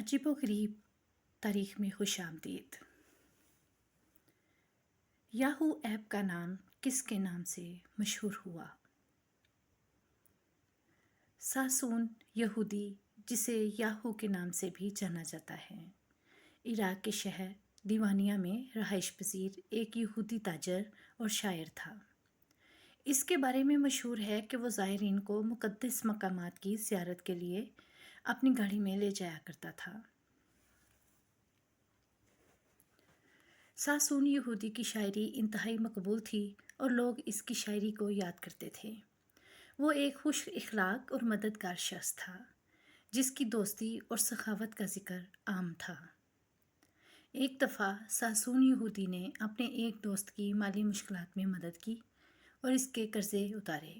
अजीबोगरीब तारीख में खुश आमदीद। याहू ऐप का नाम किसके नाम से मशहूर हुआ? सासून यहूदी, जिसे याहू के नाम से भी जाना जाता है, इराक के शहर दीवानिया में रहाइश पजीर एक यहूदी ताजर और शायर था। इसके बारे में मशहूर है कि वो ज़ायरीन को मुक़द्दस मकामात की ज़ियारत के लिए अपनी गाड़ी में ले जाया करता था। सासून यहूदी की शायरी इंतहाई मकबूल थी और लोग इसकी शायरी को याद करते थे। वो एक खुश इखलाक और मददगार शख्स था, जिसकी दोस्ती और सखावत का जिक्र आम था। एक दफ़ा सासून यहूदी ने अपने एक दोस्त की माली मुश्किलात में मदद की और इसके कर्ज़े उतारे,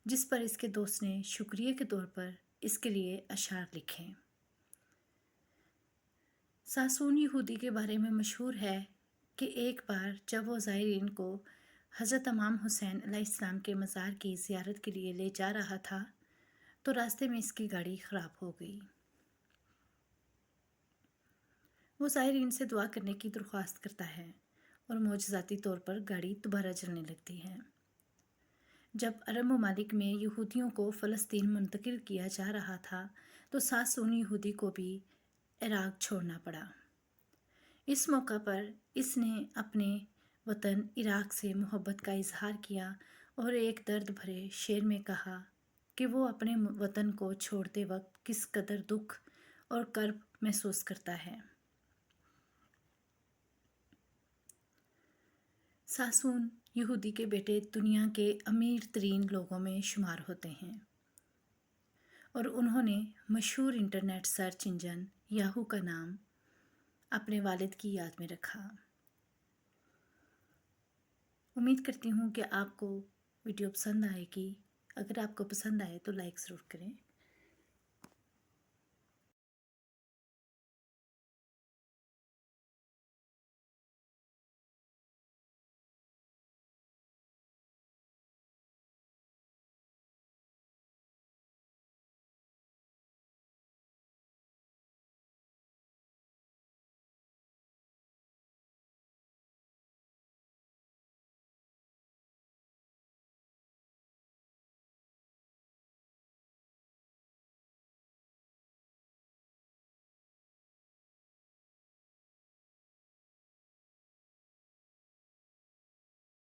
जिस पर इसके दोस्त ने शुक्रिया के तौर पर इसके लिए अशार लिखे। सासून यहूदी के बारे में मशहूर है कि एक बार जब वो ज़ायरीन को हज़रत इमाम हुसैन अलैहिस्सलाम के मज़ार की ज़ियारत के लिए ले जा रहा था, तो रास्ते में इसकी गाड़ी ख़राब हो गई। वो ज़ायरीन से दुआ करने की दरख्वास्त करता है और मौजज़ाती तौर पर गाड़ी दोबारा चलने लगती है। जब अरब ममालिक में यहूदियों को फ़लस्तीन मुंतकिल किया जा रहा था, तो सासून यहूदी को भी इराक छोड़ना पड़ा। इस मौका पर इसने अपने वतन इराक से मोहब्बत का इजहार किया और एक दर्द भरे शेर में कहा कि वो अपने वतन को छोड़ते वक्त किस कदर दुख और कर्ब महसूस करता है। सासून यहूदी के बेटे दुनिया के अमीर तरीन लोगों में शुमार होते हैं और उन्होंने मशहूर इंटरनेट सर्च इंजन याहू का नाम अपने वालिद की याद में रखा। उम्मीद करती हूँ कि आपको वीडियो पसंद आएगी। अगर आपको पसंद आए तो लाइक ज़रूर करें।